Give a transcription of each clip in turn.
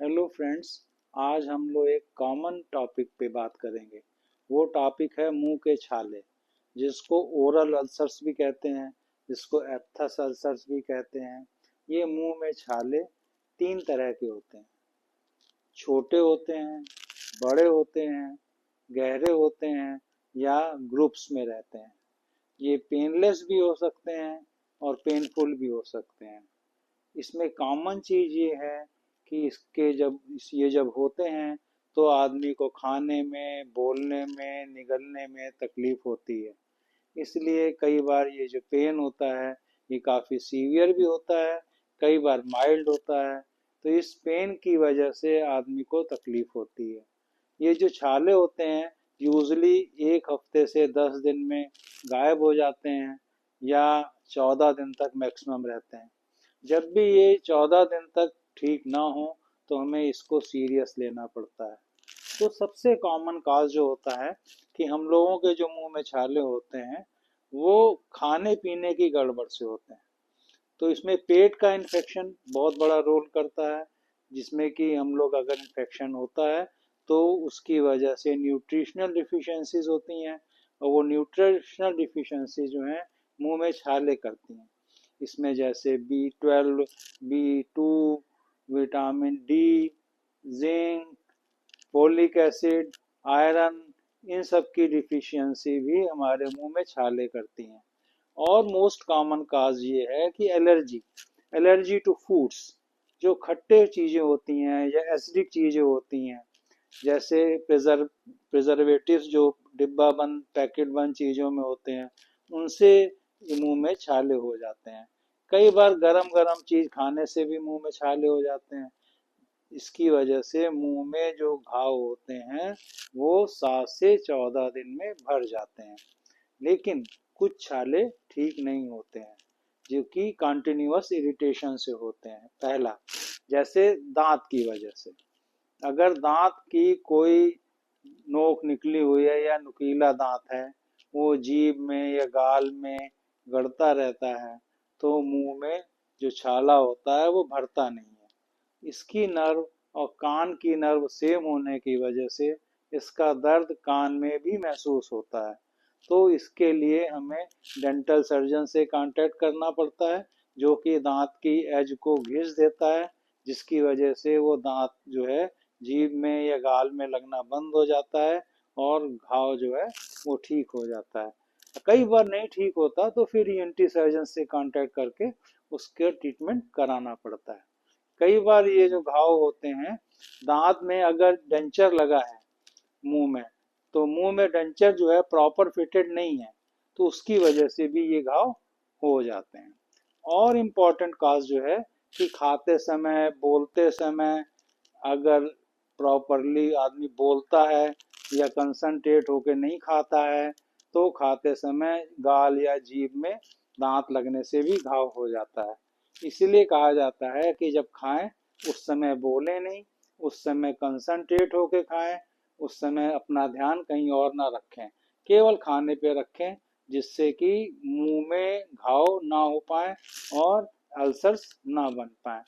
Hello friends. आज हम लोग एक कॉमन टॉपिक पे बात करेंगे। वो टॉपिक है मुंह के छाले, जिसको ओरल अल्सर्स भी कहते हैं, जिसको एप्थस अल्सर्स भी कहते हैं। ये मुंह में छाले तीन तरह के होते हैं। छोटे होते हैं, बड़े होते हैं, गहरे होते हैं या ग्रुप्स में रहते हैं। ये पेनलेस भी हो सकते हैं और पेनफुल भी हो सकते हैं। इसमें कॉमन चीज ये है कि ये जब होते हैं तो आदमी को खाने में, बोलने में, निगलने में तकलीफ होती है। इसलिए कई बार ये जो पेन होता है ये काफी सीवियर भी होता है, कई बार माइल्ड होता है। तो इस पेन की वजह से आदमी को तकलीफ होती है। ये जो छाले होते हैं यूजली 1 हफ्ते से 10 दिन में गायब हो जाते हैं या 14 दिन तक मैक्सिमम रहते हैं। जब भी ये 14 दिन तक ठीक ना हो तो हमें इसको सीरियस लेना पड़ता है। तो सबसे कॉमन काज जो होता है कि हम लोगों के जो मुंह में छाले होते हैं वो खाने पीने की गड़बड़ से होते हैं। तो इसमें पेट का इन्फेक्शन बहुत बड़ा रोल करता है, जिसमें कि हम लोग अगर इन्फेक्शन होता है तो उसकी वजह से न्यूट्रिशनल डिफिशिएंसीज होती हैं, और वो न्यूट्रिशनल डिफिशिएंसी जो हैं मुंह में छाले करती हैं। इसमें जैसे B12, B2, vitamin D, zinc, folic acid, iron, इन सब की डिफिशियंसी भी हमारे मुंह में छाले करती हैं। और मोस्ट कॉमन काज ये है कि एलर्जी, एलर्जी टू फूड्स, जो खट्टे चीजें होती हैं या एसिडिक चीजें होती हैं, जैसे प्रिजर्वेटिव्स जो डिब्बा बंद पैकेट बंद चीजों में होते हैं, उनसे मुंह में छाले हो जाते हैं। कई बार गरम गरम चीज खाने से भी मुंह में छाले हो जाते हैं। इसकी वजह से मुंह में जो घाव होते हैं वो 7 से 14 दिन में भर जाते हैं। लेकिन कुछ छाले ठीक नहीं होते हैं, जो कि कंटिन्यूअस इरिटेशन से होते हैं। पहला, जैसे दांत की वजह से। अगर दांत की कोई नोक निकली हुई है या नुकीला दांत है, वो जीभ में या गाल में गड़ता रहता है, तो मुंह में जो छाला होता है वो भरता नहीं है। इसकी नर्व और कान की नर्व सेम होने की वजह से इसका दर्द कान में भी महसूस होता है। तो इसके लिए हमें डेंटल सर्जन से कांटेक्ट करना पड़ता है, जो कि दांत की एज को घिस देता है, जिसकी वजह से वो दांत जो है जीभ में या गाल में लगना बंद हो जाता है और घाव जो है वो ठीक हो जाता है। कई बार नहीं ठीक होता तो फिर ईएनटी सर्जन से कांटेक्ट करके उसके ट्रीटमेंट कराना पड़ता है। कई बार ये जो घाव होते हैं, दांत में अगर डेंचर लगा है मुंह में, तो मुंह में डेंचर जो है प्रॉपर फिटेड नहीं है, तो उसकी वजह से भी ये घाव हो जाते हैं। और इम्पोर्टेंट काज जो है कि खाते समय, बोलते समय, अगर प्रॉपरली आदमी बोलता है या कंसंट्रेट होकर नहीं खाता है, तो खाते समय गाल या जीभ में दांत लगने से भी घाव हो जाता है। इसीलिए कहा जाता है कि जब खाएं उस समय बोले नहीं, उस समय कंसंट्रेट होकर खाएं, उस समय अपना ध्यान कहीं और ना रखें, केवल खाने पे रखें, जिससे कि मुंह में घाव ना हो पाए और अल्सर्स ना बन पाए।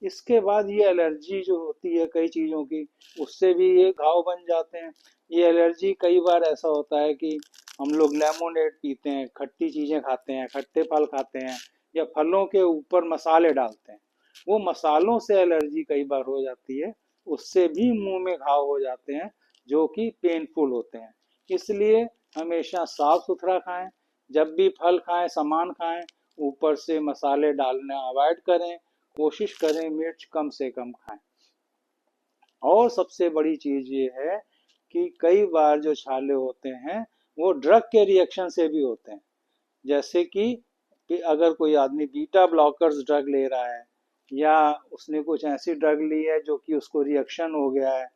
इसके बाद ये एलर्जी जो होती है कई चीज़ों की, उससे भी ये घाव बन जाते हैं। ये एलर्जी कई बार ऐसा होता है कि हम लोग लेमोनेड पीते हैं, खट्टी चीज़ें खाते हैं, खट्टे फल खाते हैं, या फलों के ऊपर मसाले डालते हैं, वो मसालों से एलर्जी कई बार हो जाती है, उससे भी मुंह में घाव हो जाते हैं, जो कि पेनफुल होते हैं। इसलिए हमेशा साफ सुथरा खाएं, जब भी फल खाएं, सामान खाएं, ऊपर से मसाले डालना अवॉइड करें, कोशिश करें मिर्च कम से कम खाएं। और सबसे बड़ी चीज ये है कि कई बार जो छाले होते हैं वो ड्रग के रिएक्शन से भी होते हैं। जैसे कि अगर कोई आदमी बीटा ब्लॉकर्स ड्रग ले रहा है, या उसने कुछ ऐसी ड्रग ली है जो कि उसको रिएक्शन हो गया है,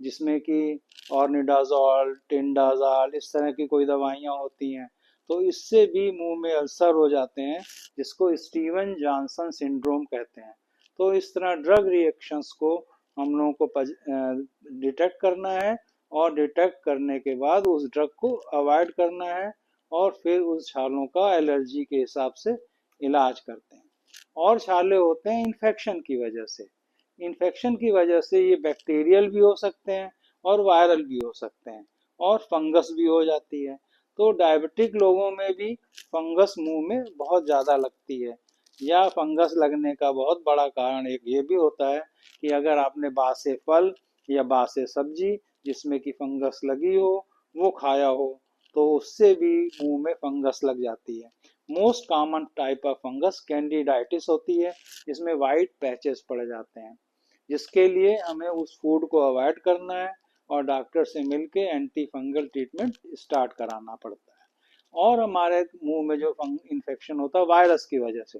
जिसमें कि ऑर्निडाजोल, टिंडाजाल, इस तरह की कोई दवाइयाँ होती हैं, तो इससे भी मुंह में अल्सर हो जाते हैं, जिसको स्टीवन जॉनसन सिंड्रोम कहते हैं। तो इस तरह ड्रग रिएक्शंस को हम लोगों को डिटेक्ट करना है, और डिटेक्ट करने के बाद उस ड्रग को अवॉइड करना है, और फिर उस छालों का एलर्जी के हिसाब से इलाज करते हैं। और छाले होते हैं इन्फेक्शन की वजह से, इन्फेक्शन की वजह से ये बैक्टीरियल भी हो सकते हैं और वायरल भी हो सकते हैं और फंगस भी हो जाती है। तो डायबिटिक लोगों में भी फंगस मुंह में बहुत ज़्यादा लगती है, या फंगस लगने का बहुत बड़ा कारण एक ये भी होता है कि अगर आपने बासे फल या बासे सब्जी जिसमें कि फंगस लगी हो वो खाया हो तो उससे भी मुंह में फंगस लग जाती है। Most common type of fungus candidiasis होती है, जिसमें वाइट पैचेस पड़ जाते हैं, जिसके लिए हमें उस फूड को अवॉइड करना है और डॉक्टर से मिलके एंटी फंगल ट्रीटमेंट स्टार्ट कराना पड़ता है। और हमारे मुंह में जो इन्फेक्शन होता है वायरस की वजह से,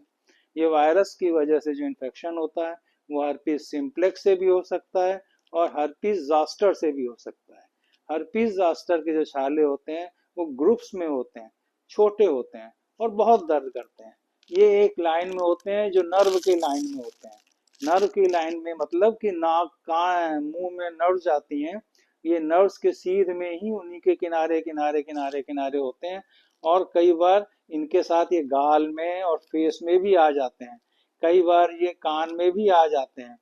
ये वायरस की वजह से जो इन्फेक्शन होता है वो हर्पीस सिम्प्लेक्स से भी हो सकता है और हर्पीस ज़ास्टर से भी हो सकता है। हर्पीस ज़ास्टर के जो छाले होते हैं वो ग्रुप्स में होते हैं, छोटे होते हैं और बहुत दर्द करते हैं। ये एक लाइन में होते हैं जो नर्व के लाइन में होते हैं। नर्व की लाइन में मतलब कि नाक कान मुंह में नर्व जाती हैं, ये नर्व्स के सीध में ही उन्हीं के किनारे किनारे किनारे किनारे होते हैं। और कई बार इनके साथ ये गाल में और फेस में भी आ जाते हैं, कई बार ये कान में भी आ जाते हैं।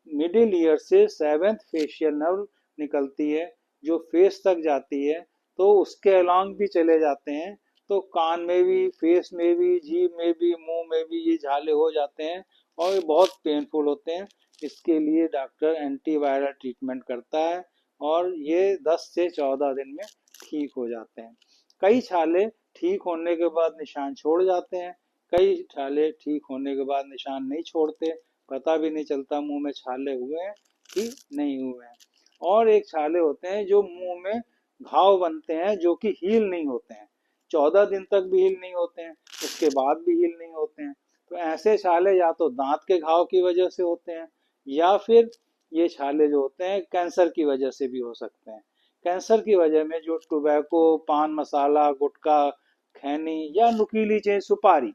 मिडिल ईयर से सेवेंथ फेशियल नर्व निकलती है जो फेस तक जाती है, तो उसके अलॉन्ग भी चले जाते हैं। तो कान में भी, फेस में भी, जीभ में भी, मुंह में भी ये झाले हो जाते हैं और ये बहुत पेनफुल होते हैं। इसके लिए डॉक्टर एंटीवायरल ट्रीटमेंट करता है और ये 10 से 14 दिन में ठीक हो जाते हैं। कई छाले ठीक होने के बाद निशान छोड़ जाते हैं, कई छाले ठीक होने के बाद निशान नहीं छोड़ते, पता भी नहीं चलता मुंह में छाले हुए हैं कि नहीं हुए हैं। और एक छाले होते हैं जो मुंह में घाव बनते हैं जो कि हील नहीं होते हैं, 14 दिन तक भी हील नहीं होते हैं, उसके बाद भी हील नहीं होते हैं। तो ऐसे छाले या तो दांत के घाव की वजह से होते हैं या फिर ये छाले जो होते हैं कैंसर की वजह से भी हो सकते हैं। कैंसर की वजह में जो टोबैको, पान मसाला, गुटखा, खैनी या नुकीली चीज सुपारी,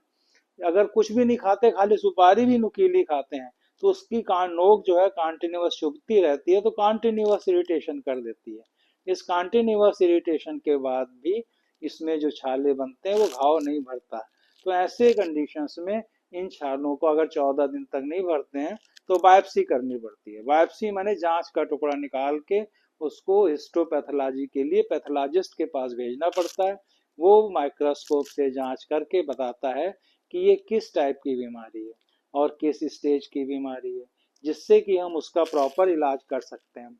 अगर कुछ भी नहीं खाते खाली सुपारी भी नुकीली खाते हैं तो उसकी कान नोक जो है कॉन्टिन्यूअस चुभती रहती है, तो कॉन्टिन्यूअस इरिटेशन कर देती है। इस कॉन्टिन्यूअस इरिटेशन के बाद भी इसमें जो छाले बनते हैं वो घाव नहीं भरता। तो ऐसे कंडीशंस में इन छालों को अगर 14 दिन तक नहीं भरते हैं तो बायोप्सी करनी पड़ती है। बायोप्सी माने जांच का टुकड़ा निकाल के उसको हिस्टोपैथोलॉजी के लिए पैथोलॉजिस्ट के पास भेजना पड़ता है। वो माइक्रोस्कोप से जांच करके बताता है कि ये किस टाइप की बीमारी है और किस स्टेज की बीमारी है, जिससे कि हम उसका प्रॉपर इलाज कर सकते हैं।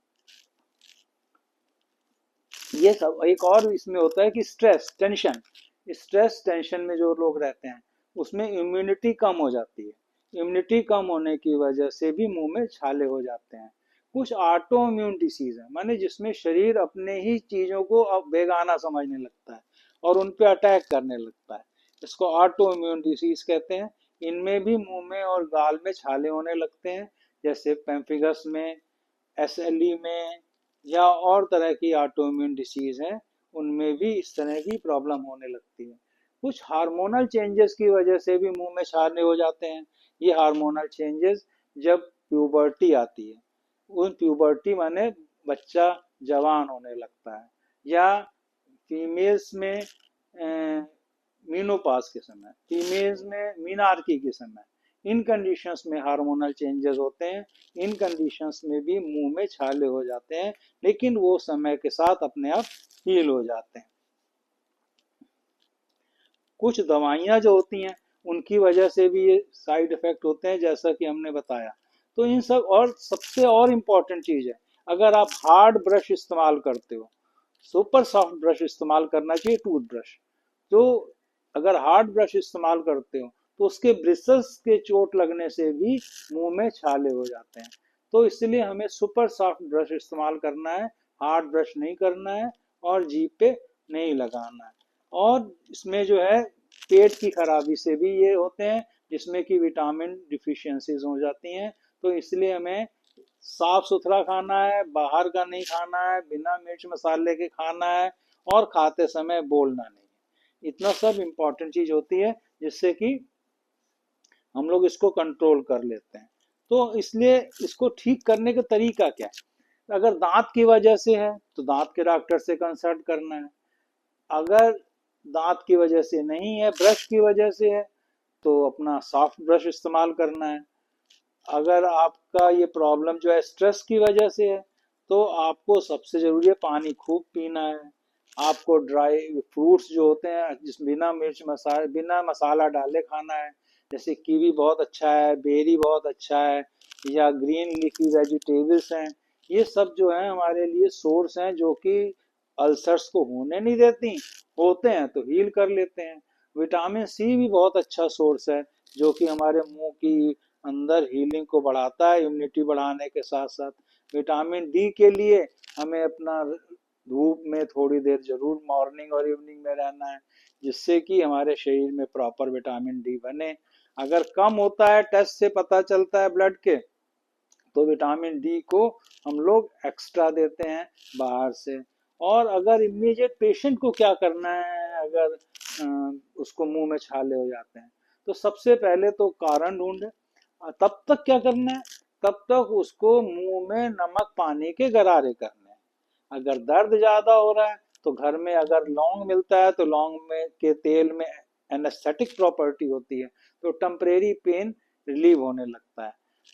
ये सब एक और इसमें होता है कि स्ट्रेस टेंशन में जो लोग रहते हैं उसमें इम्यूनिटी कम हो जाती है। इम्यूनिटी कम होने की वजह से भी मुंह में छाले हो जाते हैं। कुछ ऑटो इम्यून डिसीज है, माने जिसमें शरीर अपने ही चीजों को अब बेगाना समझने लगता है और उन पे अटैक करने लगता है, इसको ऑटो इम्यून डिसीज कहते हैं। इनमें भी मुंह में और गाल में छाले होने लगते हैं, जैसे पेम्फिगस में, एसएलई में, या और तरह की ऑटोइम्यून डिसीज है उनमें भी इस तरह की प्रॉब्लम होने लगती है। कुछ हार्मोनल चेंजेस की वजह से भी मुंह में छाले हो जाते हैं। ये हार्मोनल चेंजेस जब प्यूबर्टी आती है, उन प्यूबर्टी माने बच्चा जवान होने लगता है, या फीमेल्स में मीनोपाज के समय, फीमेल्स में मीनार्की के समय, इन कंडीशंस में हार्मोनल चेंजेस होते हैं। इन कंडीशंस में भी मुंह में छाले हो जाते हैं, लेकिन वो समय के साथ अपने आप हील हो जाते हैं। कुछ दवाइयाँ जो होती हैं उनकी वजह से भी ये साइड इफेक्ट होते हैं, जैसा कि हमने बताया। तो इन सब, और सबसे और इम्पोर्टेंट चीज़ है, अगर आप हार्ड ब्रश इस्तेमाल करते हो, सुपर सॉफ्ट ब्रश इस्तेमाल करना चाहिए, टूथ ब्रश। तो अगर हार्ड ब्रश इस्तेमाल करते हो तो उसके ब्रिसल्स के चोट लगने से भी मुंह में छाले हो जाते हैं। तो इसलिए हमें सुपर सॉफ्ट ब्रश इस्तेमाल करना है, हार्ड ब्रश नहीं करना है और जीभ पे नहीं लगाना है। और इसमें जो है पेट की खराबी से भी ये होते हैं, जिसमें कि विटामिन डिफिशियंसीज हो जाती हैं। तो इसलिए हमें साफ सुथरा खाना है, बाहर का नहीं खाना है, बिना मिर्च मसाले के खाना है और खाते समय बोलना नहीं है। इतना सब इम्पोर्टेंट चीज होती है जिससे कि हम लोग इसको कंट्रोल कर लेते हैं। तो इसलिए इसको ठीक करने का तरीका क्या है? अगर दांत की वजह से है तो दांत के डॉक्टर से कंसल्ट करना है। अगर दांत की वजह से नहीं है, ब्रश की वजह से है, तो अपना सॉफ्ट ब्रश इस्तेमाल करना है। अगर आपका ये प्रॉब्लम जो है स्ट्रेस की वजह से है, तो आपको सबसे जरूरी है पानी खूब पीना है। आपको ड्राई फ्रूट्स जो होते हैं जिस बिना मिर्च मसाला बिना मसाला डाले खाना है। जैसे कीवी बहुत अच्छा है, बेरी बहुत अच्छा है, या ग्रीन लीफी वेजिटेबल्स हैं। ये सब जो है हमारे लिए सोर्स हैं जो कि अल्सर्स को होने नहीं देती, होते हैं तो हील कर लेते हैं। विटामिन सी भी बहुत अच्छा सोर्स है, जो कि हमारे मुंह की अंदर हीलिंग को बढ़ाता है, इम्यूनिटी बढ़ाने के साथ साथ। विटामिन डी के लिए हमें अपना धूप में थोड़ी देर जरूर मॉर्निंग और इवनिंग में रहना है, जिससे कि हमारे शरीर में प्रॉपर विटामिन डी बने। अगर कम होता है, टेस्ट से पता चलता है ब्लड के, तो विटामिन डी को हम लोग एक्स्ट्रा देते हैं बाहर से। और अगर इमीडिएट पेशेंट को क्या करना है, अगर उसको मुंह में छाले हो जाते हैं, तो सबसे पहले तो कारण ढूंढे। तब तक क्या करना है, तब तक उसको मुंह में नमक पानी के गरारे करने हैं। अगर दर्द ज्यादा हो रहा है, तो घर में अगर लौंग मिलता है, तो लौंग में के तेल में एनेस्थेटिक प्रॉपर्टी होती है, तो टेम्परेरी पेन रिलीव होने लगता है।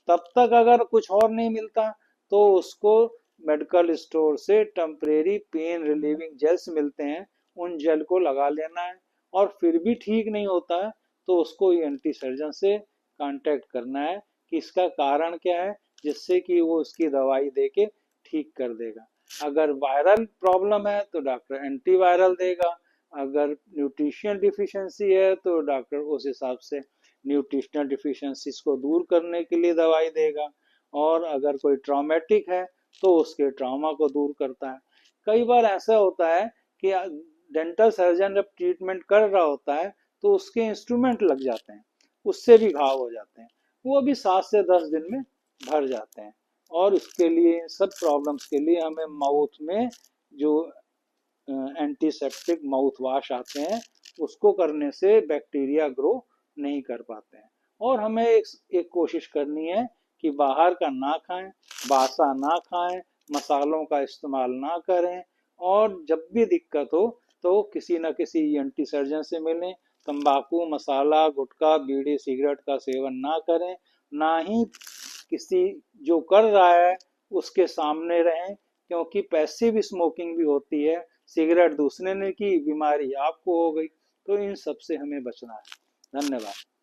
तब तक अगर कुछ और नहीं मिलता, तो उसको मेडिकल स्टोर से टेम्परेरी पेन रिलीविंग जेल्स मिलते हैं, उन जेल को लगा लेना है। और फिर भी ठीक नहीं होता है, तो उसको ईएनटी सर्जन से कांटेक्ट करना है कि इसका कारण क्या है, जिससे कि वो उसकी दवाई देके ठीक कर देगा। अगर वायरल प्रॉब्लम है तो डॉक्टर एंटीवायरल देगा। अगर न्यूट्रिशन डिफिशिएंसी है तो डॉक्टर उस हिसाब से न्यूट्रिशनल डिफिशिएंसीज को दूर करने के लिए दवाई देगा। और अगर कोई ट्रॉमेटिक है, तो उसके ट्रॉमा को दूर करता है। कई बार ऐसा होता है कि डेंटल सर्जन जब ट्रीटमेंट कर रहा होता है, तो उसके इंस्ट्रूमेंट लग जाते हैं, उससे भी घाव हो जाते हैं, वो भी 7 से 10 दिन में भर जाते हैं। और उसके लिए सब प्रॉब्लम्स के लिए हमें माउथ में जो एंटीसेप्टिक माउथ वॉश आते हैं, उसको करने से बैक्टीरिया ग्रो नहीं कर पाते हैं। और हमें एक कोशिश करनी है कि बाहर का ना खाएं, बासा ना खाएं, मसालों का इस्तेमाल ना करें। और जब भी दिक्कत हो, तो किसी न किसी ईएनटी सर्जन से मिलें। तंबाकू, मसाला, गुटखा, बीड़ी, सिगरेट का सेवन ना करें। ना ही किसी जो कर रहा है उसके सामने रहें, क्योंकि पैसिव स्मोकिंग भी होती है। सिगरेट दूसरे ने की, बीमारी आपको हो गई। तो इन सब से हमें बचना है। धन्यवाद।